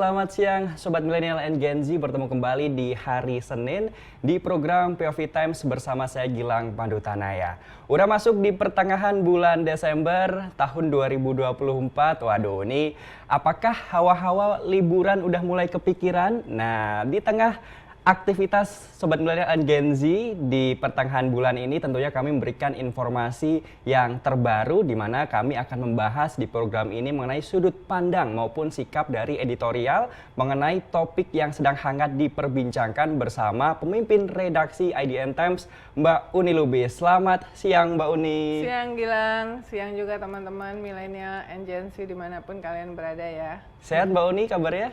selamat siang Sobat Millennial and Gen Z, bertemu kembali di hari Senin di program POV Times bersama saya Gilang Pandutanaya. Udah masuk di pertengahan bulan Desember tahun 2024, waduh ini apakah hawa-hawa liburan udah mulai kepikiran? Nah, di tengah aktivitas Sobat Millennial and Gen Z di pertengahan bulan ini tentunya kami memberikan informasi yang terbaru di mana kami akan membahas di program ini mengenai sudut pandang maupun sikap dari editorial mengenai topik yang sedang hangat diperbincangkan bersama pemimpin redaksi IDN Times, Mbak Uni Lubis. Selamat siang Mbak Uni. Siang Gilang, siang juga teman-teman Millennial and Gen Z dimanapun kalian berada ya. Sehat Mbak Uni kabarnya?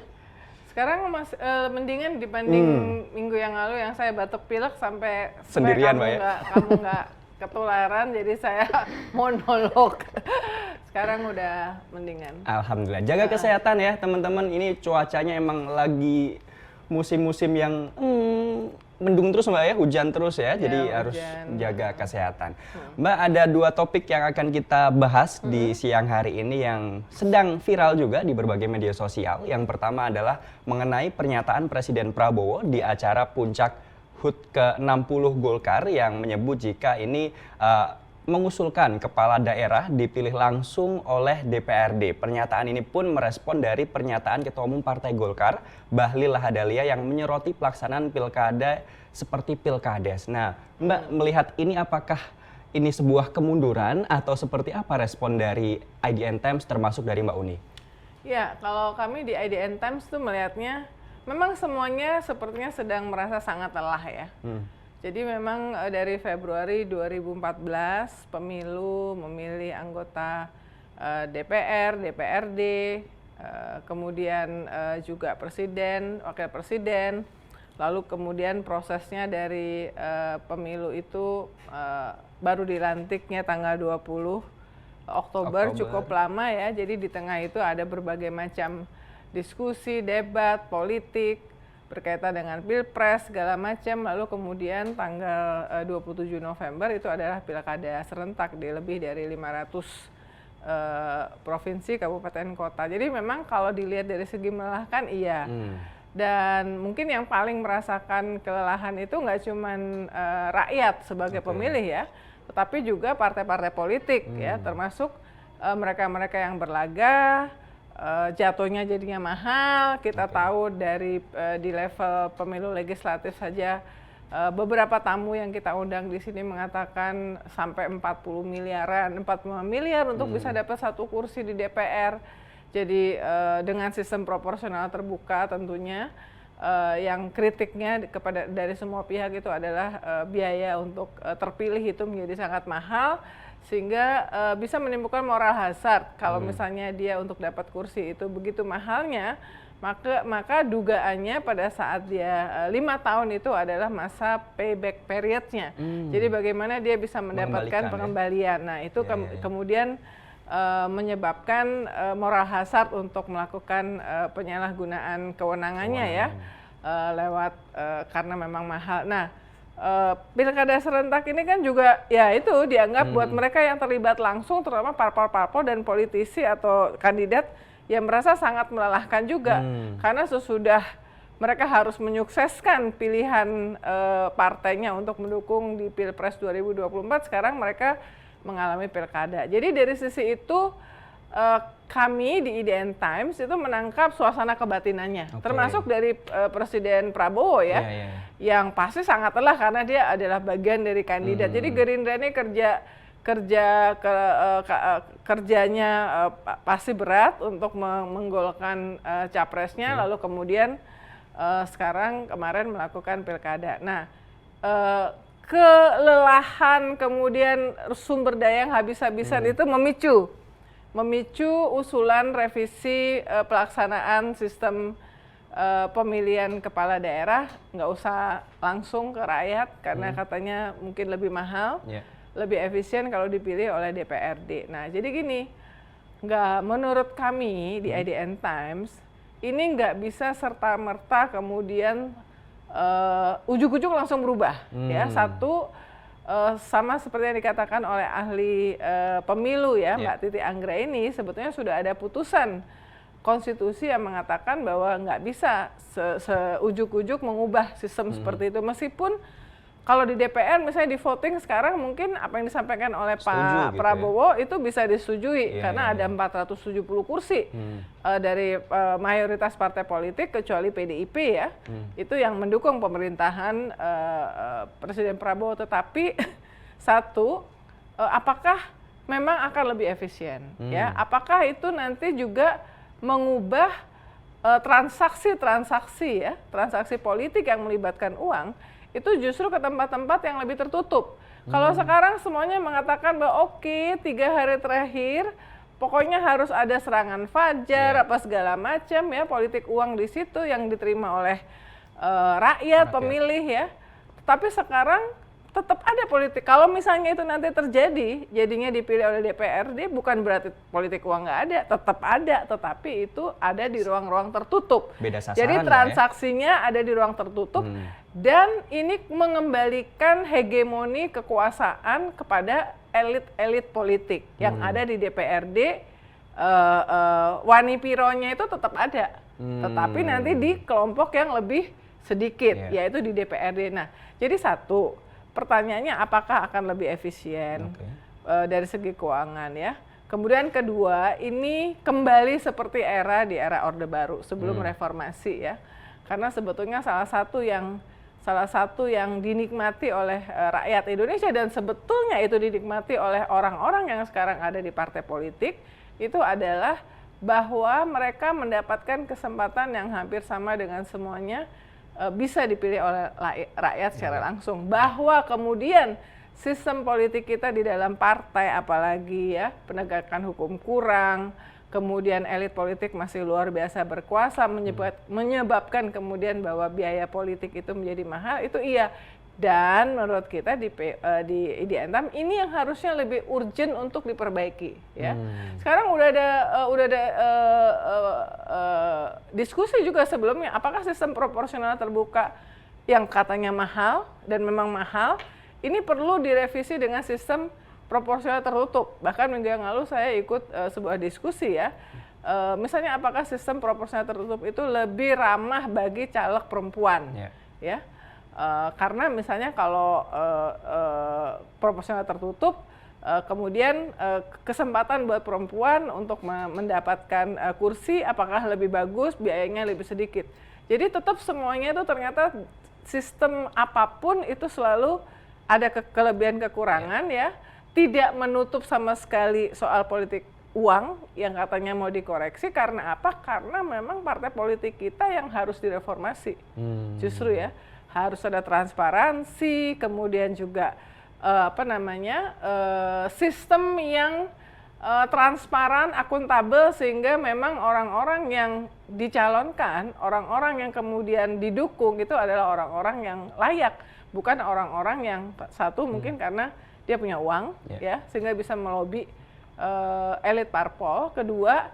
Sekarang mendingan dibanding minggu yang lalu yang saya batuk pilek sampai sendirian Mbak ya? Kamu nggak ketularan, jadi saya monolog. Sekarang udah mendingan. Alhamdulillah. Jaga kesehatan ya teman-teman. Ini cuacanya emang lagi musim-musim yang mendung terus Mbak ya, hujan terus ya, jadi hujan. harus jaga kesehatan. Mbak, ada dua topik yang akan kita bahas di siang hari ini yang sedang viral juga di berbagai media sosial. Yang pertama adalah mengenai pernyataan Presiden Prabowo di acara puncak HUT ke-60 Golkar yang menyebut jika ini mengusulkan kepala daerah dipilih langsung oleh DPRD. Pernyataan ini pun merespon dari pernyataan Ketua Umum Partai Golkar, Bahlil Lahadalia, yang menyoroti pelaksanaan pilkada seperti pilkades. Nah, Mbak melihat ini apakah ini sebuah kemunduran atau seperti apa respon dari IDN Times termasuk dari Mbak Uni? Ya, kalau kami di IDN Times tuh melihatnya memang semuanya sepertinya sedang merasa sangat lelah ya. Jadi memang dari Februari 2014 pemilu memilih anggota DPR, DPRD, kemudian juga presiden, wakil presiden, lalu kemudian prosesnya dari pemilu itu baru dilantiknya tanggal 20 Oktober, cukup lama ya. Jadi di tengah itu ada berbagai macam diskusi, debat, politik, berkaitan dengan pilpres segala macam, lalu kemudian tanggal 27 November itu adalah pilkada serentak di lebih dari 500 provinsi, kabupaten, kota. Jadi memang kalau dilihat dari segi melelahkan iya. Dan mungkin yang paling merasakan kelelahan itu nggak cuman rakyat sebagai pemilih ya, tetapi juga partai-partai politik ya, termasuk mereka-mereka yang berlaga. Jatuhnya jadinya mahal. Kita tahu dari di level pemilu legislatif saja beberapa tamu yang kita undang di sini mengatakan sampai 40 miliar untuk bisa dapat satu kursi di DPR. Jadi dengan sistem proporsional terbuka tentunya yang kritiknya dari semua pihak itu adalah biaya untuk terpilih itu menjadi sangat mahal, sehingga bisa menimbulkan moral hazard kalau misalnya dia untuk dapat kursi itu begitu mahalnya, maka dugaannya pada saat dia 5 tahun itu adalah masa payback periodnya. Jadi bagaimana dia bisa mendapatkan pengembalian. Nah itu kemudian menyebabkan moral hazard untuk melakukan penyalahgunaan kewenangannya ya, lewat karena memang mahal. Nah, pilkada serentak ini kan juga ya itu dianggap buat mereka yang terlibat langsung, terutama parpol-parpol dan politisi atau kandidat, yang merasa sangat melelahkan juga karena sesudah mereka harus menyukseskan pilihan partainya untuk mendukung di Pilpres 2024, sekarang mereka mengalami pilkada. Jadi dari sisi itu kami di IDN Times itu menangkap suasana kebatinannya, termasuk dari Presiden Prabowo ya, yang pasti sangat lelah karena dia adalah bagian dari kandidat. Jadi Gerindra ini kerjanya pasti berat untuk menggolkan capresnya, lalu kemudian sekarang kemarin melakukan pilkada. Nah, kelelahan kemudian sumber daya yang habis-habisan itu memicu usulan revisi pelaksanaan sistem pemilihan kepala daerah, nggak usah langsung ke rakyat karena katanya mungkin lebih mahal, lebih efisien kalau dipilih oleh DPRD. Nah jadi gini, menurut kami di IDN Times ini nggak bisa serta-merta kemudian ujuk-ujuk langsung berubah. Ya, satu sama seperti yang dikatakan oleh ahli pemilu ya, Mbak Titi Anggraini, sebetulnya sudah ada putusan konstitusi yang mengatakan bahwa nggak bisa seujuk-ujuk mengubah sistem seperti itu, meskipun kalau di DPR misalnya di voting sekarang mungkin apa yang disampaikan oleh Pak gitu Prabowo itu bisa disetujui karena ada 470 kursi dari mayoritas partai politik kecuali PDIP ya, itu yang mendukung pemerintahan Presiden Prabowo. Tetapi satu, apakah memang akan lebih efisien ya? Apakah itu nanti juga mengubah transaksi politik yang melibatkan uang itu justru ke tempat-tempat yang lebih tertutup. Kalau sekarang semuanya mengatakan bahwa oke, 3 hari terakhir pokoknya harus ada serangan fajar apa segala macam ya, politik uang di situ yang diterima oleh rakyat, pemilih ya. Tapi sekarang tetap ada politik. Kalau misalnya itu nanti terjadi, jadinya dipilih oleh DPRD, bukan berarti politik uang nggak ada, tetap ada, tetapi itu ada di ruang-ruang tertutup. Beda sasaran. Jadi transaksinya ada di ruang tertutup, dan ini mengembalikan hegemoni kekuasaan kepada elit-elit politik yang ada di DPRD. Wani-pironya itu tetap ada, tetapi nanti di kelompok yang lebih sedikit, yaitu di DPRD. Nah, jadi satu, pertanyaannya apakah akan lebih efisien dari segi keuangan ya. Kemudian kedua, ini kembali seperti di era Orde Baru sebelum reformasi ya. Karena sebetulnya salah satu yang dinikmati oleh rakyat Indonesia dan sebetulnya itu dinikmati oleh orang-orang yang sekarang ada di partai politik itu adalah bahwa mereka mendapatkan kesempatan yang hampir sama dengan semuanya, bisa dipilih oleh rakyat secara langsung, bahwa kemudian sistem politik kita di dalam partai apalagi ya, penegakan hukum kurang, kemudian elit politik masih luar biasa berkuasa, menyebabkan kemudian bahwa biaya politik itu menjadi mahal, itu iya. Dan menurut kita di IDN ini yang harusnya lebih urgent untuk diperbaiki ya. Sekarang udah ada diskusi juga sebelumnya, apakah sistem proporsional terbuka yang katanya mahal dan memang mahal ini perlu direvisi dengan sistem proporsional tertutup. Bahkan minggu yang lalu saya ikut sebuah diskusi ya, misalnya apakah sistem proporsional tertutup itu lebih ramah bagi caleg perempuan ya. Karena misalnya kalau proporsional tertutup, kemudian kesempatan buat perempuan untuk mendapatkan kursi apakah lebih bagus, biayanya lebih sedikit. Jadi tetap semuanya itu ternyata sistem apapun itu selalu ada kelebihan kekurangan ya. Tidak menutup sama sekali soal politik uang yang katanya mau dikoreksi. Karena apa? Karena memang partai politik kita yang harus direformasi. Justru ya. Harus ada transparansi, kemudian juga sistem yang transparan, akuntabel, sehingga memang orang-orang yang dicalonkan, orang-orang yang kemudian didukung itu adalah orang-orang yang layak, bukan orang-orang yang satu mungkin karena dia punya uang ya, sehingga bisa melobi elit parpol. Kedua,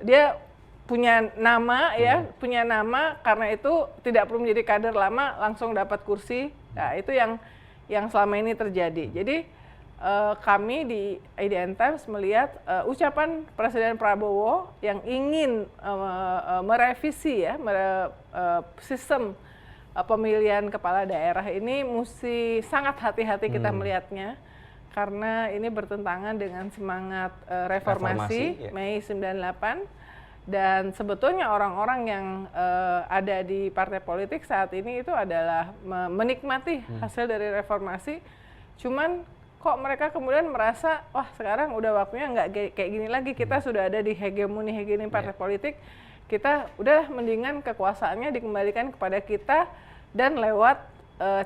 dia punya nama ya, punya nama, karena itu tidak perlu menjadi kader lama langsung dapat kursi. Nah, itu yang selama ini terjadi. Jadi kami di IDN Times melihat ucapan Presiden Prabowo yang ingin merevisi ya sistem pemilihan kepala daerah ini mesti sangat hati-hati kita melihatnya, karena ini bertentangan dengan semangat reformasi Mei 98. Dan sebetulnya orang-orang yang ada di partai politik saat ini itu adalah menikmati hasil dari reformasi. Cuman kok mereka kemudian merasa, wah sekarang udah waktunya nggak kayak gini lagi, kita sudah ada di hegemoni partai politik, kita udah mendingan kekuasaannya dikembalikan kepada kita dan lewat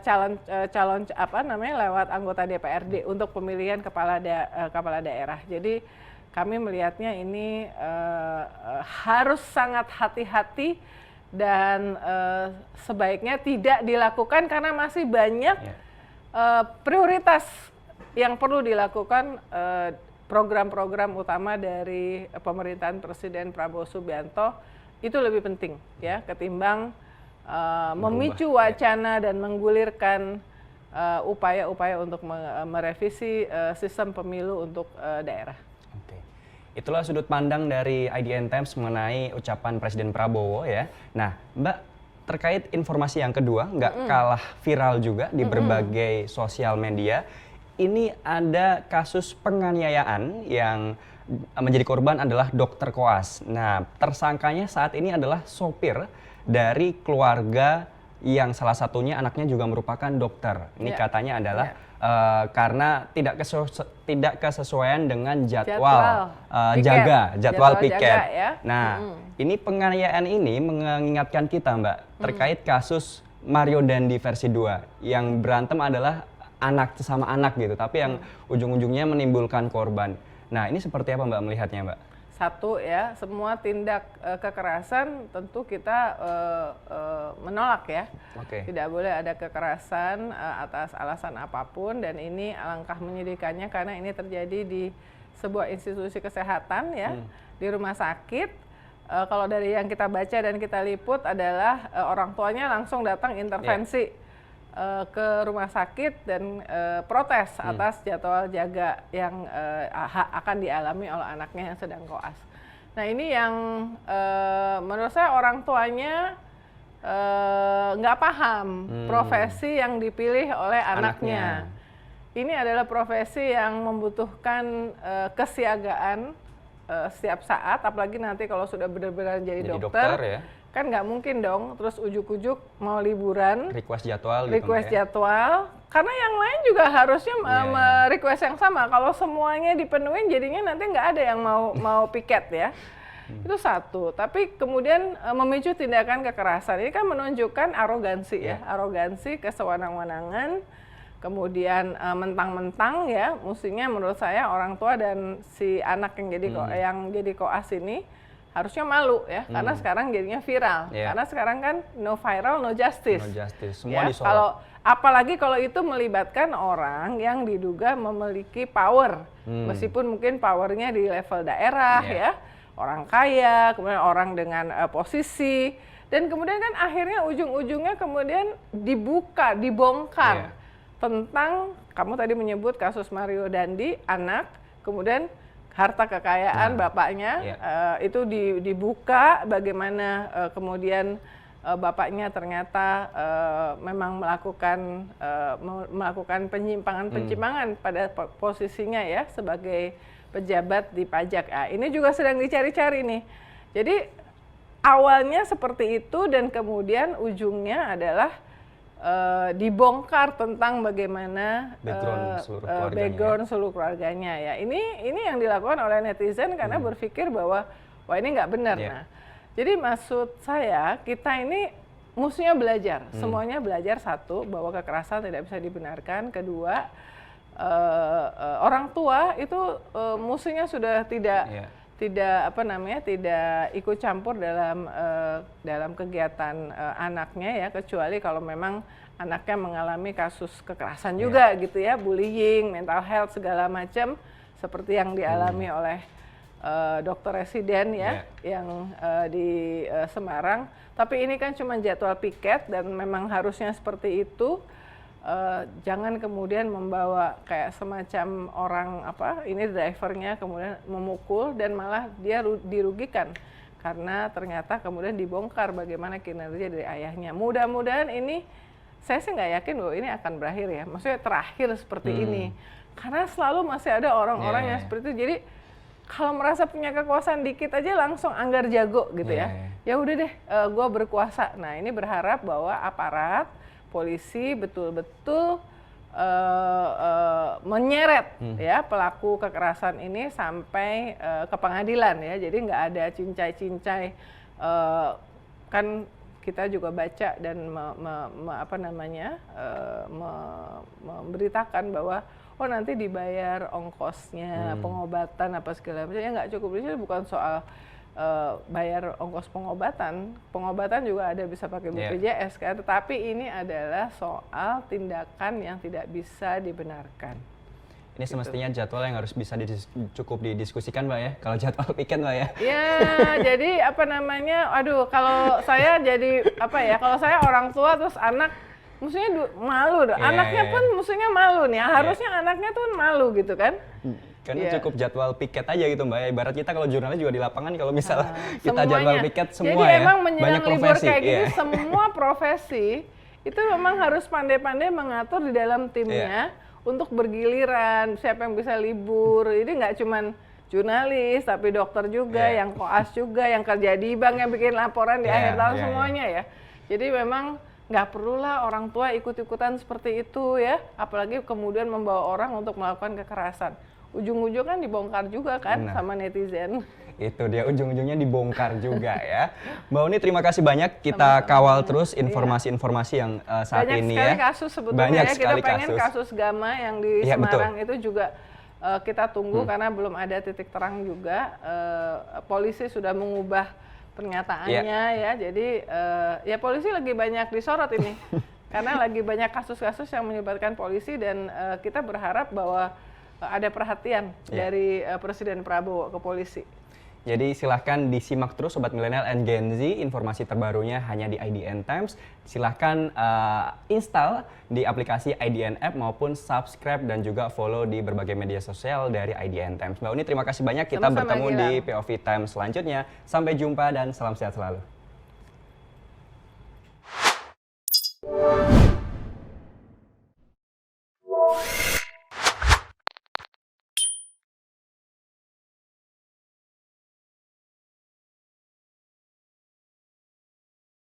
calon lewat anggota DPRD untuk pemilihan kepala daerah. Jadi kami melihatnya ini harus sangat hati-hati dan sebaiknya tidak dilakukan karena masih banyak prioritas yang perlu dilakukan, program-program utama dari pemerintahan Presiden Prabowo Subianto itu lebih penting ya ketimbang memicu wacana dan menggulirkan upaya-upaya untuk merevisi sistem pemilu untuk daerah. Itulah sudut pandang dari IDN Times mengenai ucapan Presiden Prabowo ya. Nah, Mbak, terkait informasi yang kedua, nggak kalah viral juga di berbagai sosial media. Ini ada kasus penganiayaan yang menjadi korban adalah dokter koas. Nah, tersangkanya saat ini adalah sopir dari keluarga yang salah satunya anaknya juga merupakan dokter. Ini katanya adalah karena tidak kesesuaian dengan jadwal piket. Jaga, ya. Nah, ini penganiayaan ini mengingatkan kita, Mbak, terkait kasus Mario Dandi versi 2 yang berantem adalah anak sama anak gitu, tapi yang ujung-ujungnya menimbulkan korban. Nah, ini seperti apa Mbak melihatnya, Mbak? Satu ya, semua tindak kekerasan tentu kita menolak ya. Tidak boleh ada kekerasan atas alasan apapun, dan ini alangkah menyedihkannya karena ini terjadi di sebuah institusi kesehatan ya, di rumah sakit. Kalau dari yang kita baca dan kita liput adalah orang tuanya langsung datang intervensi ke rumah sakit dan protes atas jadwal jaga yang akan dialami oleh anaknya yang sedang koas. Nah, ini yang menurut saya orang tuanya nggak paham profesi yang dipilih oleh anaknya. Ini adalah profesi yang membutuhkan kesiagaan setiap saat, apalagi nanti kalau sudah benar-benar jadi dokter ya. Kan nggak mungkin dong terus ujuk-ujuk mau liburan, request jadwal karena yang lain juga harusnya request yang sama. Kalau semuanya dipenuhin jadinya nanti nggak ada yang mau piket ya. Itu satu. Tapi kemudian memicu tindakan kekerasan ini kan menunjukkan arogansi ya, arogansi, kesewenang-wenangan, kemudian mentang-mentang ya, mestinya menurut saya orang tua dan si anak yang jadi koas ini harusnya malu ya, karena sekarang jadinya viral. Karena sekarang kan no viral, no justice. No justice, semua ya, disorot. Apalagi kalau itu melibatkan orang yang diduga memiliki power, meskipun mungkin powernya di level daerah ya, orang kaya, kemudian orang dengan posisi, dan kemudian kan akhirnya ujung-ujungnya kemudian dibongkar tentang, kamu tadi menyebut kasus Mario Dandi, anak, kemudian harta kekayaan bapaknya itu dibuka, bagaimana kemudian bapaknya ternyata memang melakukan penyimpangan pada posisinya ya sebagai pejabat di pajak. Ini juga sedang dicari-cari nih. Jadi awalnya seperti itu dan kemudian ujungnya adalah dibongkar tentang bagaimana background seluruh keluarganya ya. Ini yang dilakukan oleh netizen karena berpikir bahwa wah ini nggak benar. Nah, jadi maksud saya kita ini mestinya belajar, semuanya belajar. Satu, bahwa kekerasan tidak bisa dibenarkan. Kedua, orang tua itu mestinya sudah tidak ikut campur dalam kegiatan anaknya ya, kecuali kalau memang anaknya mengalami kasus kekerasan juga gitu ya, bullying, mental health segala macam seperti yang dialami oleh dokter residen ya yang di Semarang. Tapi ini kan cuma jadwal piket dan memang harusnya seperti itu. Jangan kemudian membawa kayak semacam orang ini drivernya kemudian memukul dan malah dia dirugikan karena ternyata kemudian dibongkar bagaimana kinerja dari ayahnya. Mudah-mudahan ini, saya sih nggak yakin bahwa ini akan berakhir ya, maksudnya terakhir seperti ini, karena selalu masih ada orang-orang yang seperti itu. Jadi kalau merasa punya kekuasaan dikit aja langsung anggar jago gitu ya. Ya udah deh, gue berkuasa. Nah, ini berharap bahwa aparat polisi betul-betul menyeret ya pelaku kekerasan ini sampai ke pengadilan ya. Jadi nggak ada cincai-cincai. Kan kita juga baca dan memberitakan bahwa nanti dibayar ongkosnya, pengobatan apa segala macam. Ya nggak cukup, itu bukan soal bayar ongkos pengobatan juga ada bisa pakai BPJS kan, tetapi ini adalah soal tindakan yang tidak bisa dibenarkan. Ini semestinya jadwal yang harus bisa cukup didiskusikan Mbak ya, kalau jadwal piket Mbak ya. Ya, jadi kalau saya jadi kalau saya orang tua terus anak, mestinya malu, anaknya pun mestinya malu nih, harusnya anaknya tuh malu gitu kan. Karena Iya. cukup jadwal piket aja gitu Mbak. Ibarat kita kalau jurnalis juga di lapangan kalau misal kita Semuanya. jadwal piket semua Jadi ya. emang Banyak menjelang libur profesi. kayak gini, Iya. semua profesi itu memang harus pandai-pandai mengatur di dalam timnya untuk bergiliran, siapa yang bisa libur. Ini nggak cuman jurnalis, tapi dokter juga, yang koas juga, yang kerja di bank, yang bikin laporan di akhir tahun, semuanya ya. Jadi memang nggak perlulah orang tua ikut-ikutan seperti itu ya, apalagi kemudian membawa orang untuk melakukan kekerasan. Ujung-ujung kan dibongkar juga kan sama netizen. Itu dia ujung-ujungnya dibongkar juga ya. Mbak Uni terima kasih banyak, kita kawal terus informasi-informasi yang saat Banyak ini sekali ya. kasus sebetulnya Banyak ya, kita sekali pengen kasus Gama yang di Iya, Semarang itu juga kita tunggu karena belum ada titik terang juga. Polisi sudah mengubah pernyataannya ya, jadi ya polisi lagi banyak disorot ini. Karena lagi banyak kasus-kasus yang melibatkan polisi dan kita berharap bahwa ada perhatian dari Presiden Prabowo ke polisi. Jadi silahkan disimak terus Sobat Milenial and Gen Z, informasi terbarunya hanya di IDN Times. Silahkan install di aplikasi IDN App maupun subscribe dan juga follow di berbagai media sosial dari IDN Times. Mbak Uni terima kasih banyak, kita Sama-sama, bertemu di Gilang. POV Times selanjutnya. Sampai jumpa dan salam sehat selalu.